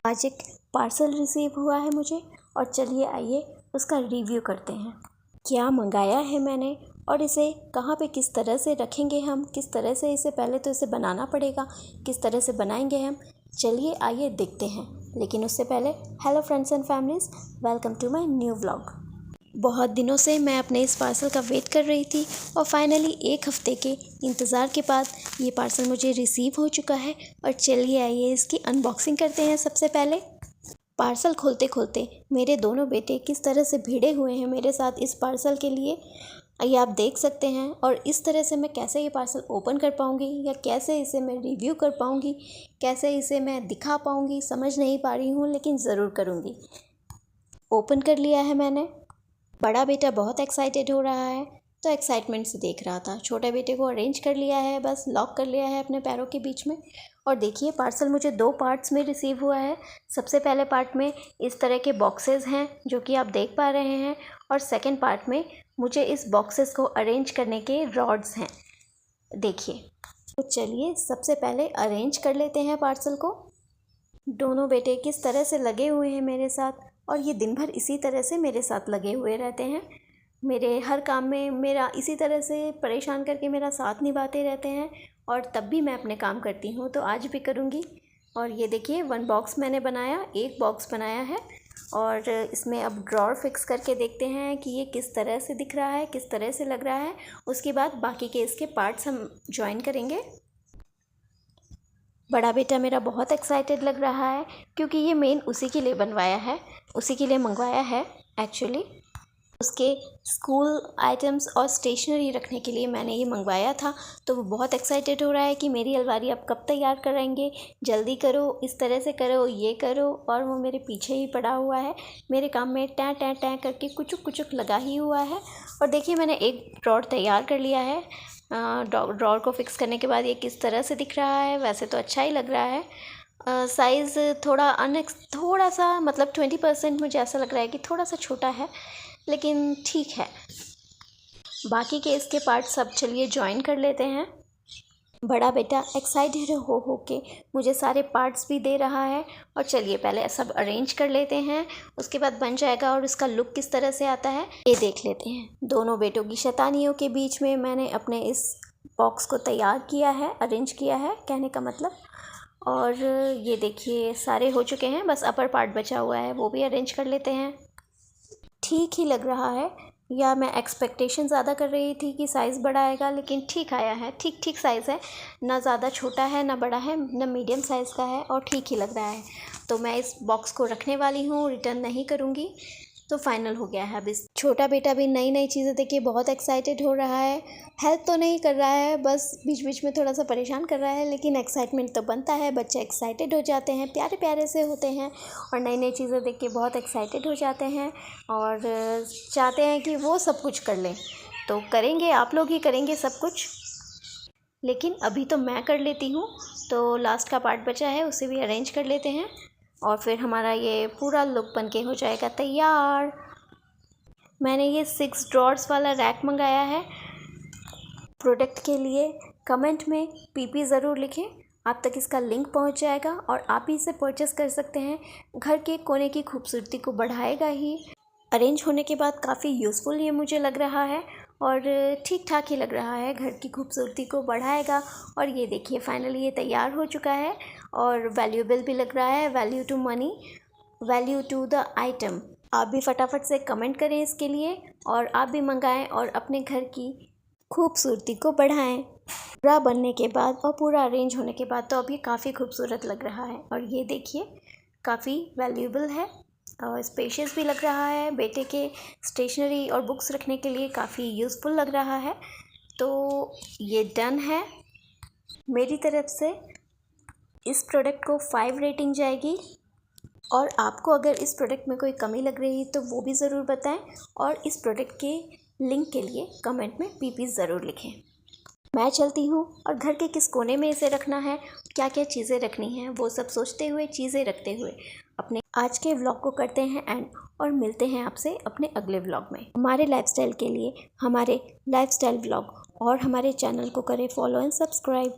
आज एक parcel receive हुआ है मुझे और चलिए आइए उसका रिव्यू करते हैं। क्या मंगाया है मैंने और इसे कहाँ पे किस तरह से रखेंगे हम, किस तरह से इसे पहले तो इसे बनाना पड़ेगा, किस तरह से बनाएंगे हम, चलिए आइए देखते हैं। लेकिन उससे पहले hello friends and families, welcome to my new vlog. बहुत दिनों से मैं अपने इस पार्सल का वेट कर रही थी और फाइनली एक हफ़्ते के इंतज़ार के बाद ये पार्सल मुझे रिसीव हो चुका है। और चलिए आइए इसकी अनबॉक्सिंग करते हैं। सबसे पहले पार्सल खोलते खोलते मेरे दोनों बेटे किस तरह से भिड़े हुए हैं मेरे साथ इस पार्सल के लिए, ये आप देख सकते हैं। और इस तरह से मैं कैसे ये पार्सल ओपन कर पाऊँगी या कैसे इसे मैं रिव्यू कर पाऊँगी, कैसे इसे मैं दिखा पाऊँगी, समझ नहीं पा रही हूँ, लेकिन ज़रूर करूँगी। ओपन कर लिया है मैंने। बड़ा बेटा बहुत एक्साइटेड हो रहा है तो एक्साइटमेंट से देख रहा था। छोटे बेटे को अरेंज कर लिया है, बस लॉक कर लिया है अपने पैरों के बीच में। और देखिए पार्सल मुझे 2 पार्ट्स में रिसीव हुआ है। सबसे पहले पार्ट में इस तरह के बॉक्सेस हैं जो कि आप देख पा रहे हैं, और सेकंड पार्ट में मुझे इस बॉक्सेस को अरेंज करने के रॉड्स हैं, देखिए। तो चलिए सबसे पहले अरेंज कर लेते हैं पार्सल को। दोनों बेटे किस तरह से लगे हुए हैं मेरे साथ, और ये दिन भर इसी तरह से मेरे साथ लगे हुए रहते हैं। मेरे हर काम में मेरा इसी तरह से परेशान करके मेरा साथ निभाते रहते हैं, और तब भी मैं अपने काम करती हूँ, तो आज भी करूँगी। और ये देखिए 1 बॉक्स मैंने बनाया, 1 बॉक्स बनाया है। और इसमें अब ड्रॉर फिक्स करके देखते हैं कि ये किस तरह से दिख रहा है, किस तरह से लग रहा है। उसके बाद बाकी के इसके पार्ट्स हम ज्वाइन करेंगे। बड़ा बेटा मेरा बहुत एक्साइटेड लग रहा है क्योंकि ये मेन उसी के लिए बनवाया है, उसी के लिए मंगवाया है एक्चुअली। उसके स्कूल आइटम्स और स्टेशनरी रखने के लिए मैंने ये मंगवाया था। तो वो बहुत एक्साइटेड हो रहा है कि मेरी अलमारी आप कब तैयार कराएंगे, जल्दी करो, इस तरह से करो, ये करो। और वो मेरे पीछे ही पड़ा हुआ है, मेरे काम में टैं टैं टैं करके कुचुक कुचुक लगा ही हुआ है। और देखिए मैंने एक ड्रॉर तैयार कर लिया है। ड्रॉर को फिक्स करने के बाद ये किस तरह से दिख रहा है, वैसे तो अच्छा ही लग रहा है। साइज़ थोड़ा सा मतलब 20% मुझे ऐसा लग रहा है कि थोड़ा सा छोटा है, लेकिन ठीक है। बाकी के इसके पार्ट सब चलिए ज्वाइन कर लेते हैं। बड़ा बेटा एक्साइटेड हो के मुझे सारे पार्ट्स भी दे रहा है। और चलिए पहले सब अरेंज कर लेते हैं, उसके बाद बन जाएगा और इसका लुक किस तरह से आता है ये देख लेते हैं। दोनों बेटों की शैतानियों के बीच में मैंने अपने इस बॉक्स को तैयार किया है, अरेंज किया है कहने का मतलब। और ये देखिए सारे हो चुके हैं, बस अपर पार्ट बचा हुआ है, वो भी अरेंज कर लेते हैं। ठीक ही लग रहा है, या मैं एक्सपेक्टेशन ज़्यादा कर रही थी कि साइज़ बड़ा आएगा, लेकिन ठीक आया है। ठीक ठीक साइज़ है, ना ज़्यादा छोटा है ना बड़ा है, ना मीडियम साइज़ का है, और ठीक ही लग रहा है। तो मैं इस बॉक्स को रखने वाली हूँ, रिटर्न नहीं करूँगी। तो फाइनल हो गया है। अब इस छोटा बेटा भी नई नई चीज़ें देख के बहुत एक्साइटेड हो रहा है। हेल्प तो नहीं कर रहा है, बस बीच बीच में थोड़ा सा परेशान कर रहा है, लेकिन एक्साइटमेंट तो बनता है। बच्चे एक्साइटेड हो जाते हैं, प्यारे प्यारे से होते हैं, और नई नई चीज़ें देख के बहुत एक्साइटेड हो जाते हैं और चाहते हैं कि वो सब कुछ कर लें। तो करेंगे, आप लोग ही करेंगे सब कुछ, लेकिन अभी तो मैं कर लेती हूँ। तो लास्ट का पार्ट बचा है, उसे भी अरेंज कर लेते हैं और फिर हमारा ये पूरा लुक बन के हो जाएगा तैयार। मैंने ये 6 ड्रॉर्स वाला रैक मंगाया है। प्रोडक्ट के लिए कमेंट में पीपी ज़रूर लिखें, आप तक इसका लिंक पहुंच जाएगा और आप ही इसे परचेस कर सकते हैं। घर के कोने की खूबसूरती को बढ़ाएगा ही। अरेंज होने के बाद काफ़ी यूज़फुल ये मुझे लग रहा है, और ठीक ठाक ही लग रहा है, घर की खूबसूरती को बढ़ाएगा। और ये देखिए फाइनली ये तैयार हो चुका है और वैल्यूएबल भी लग रहा है, value to money, value to the item. आप भी फटाफट से कमेंट करें इसके लिए, और आप भी मंगाएं और अपने घर की खूबसूरती को बढ़ाएं। पूरा बनने के बाद और पूरा अरेंज होने के बाद तो अब ये काफ़ी खूबसूरत लग रहा है। और ये देखिए काफ़ी वैल्यूएबल है और स्पेशियस भी लग रहा है। बेटे के स्टेशनरी और बुक्स रखने के लिए काफ़ी यूज़फुल लग रहा है। तो ये डन है मेरी तरफ से। इस प्रोडक्ट को 5 रेटिंग जाएगी, और आपको अगर इस प्रोडक्ट में कोई कमी लग रही है तो वो भी ज़रूर बताएं, और इस प्रोडक्ट के लिंक के लिए कमेंट में पीपी ज़रूर लिखें। मैं चलती हूँ और घर के किस कोने में इसे रखना है, क्या क्या चीज़ें रखनी हैं, वो सब सोचते हुए, चीज़ें रखते हुए अपने आज के व्लॉग को करते हैं एंड, और मिलते हैं आपसे अपने अगले व्लॉग में। हमारे लाइफस्टाइल के लिए हमारे लाइफस्टाइल व्लॉग और हमारे चैनल को करें फॉलो एंड सब्सक्राइब।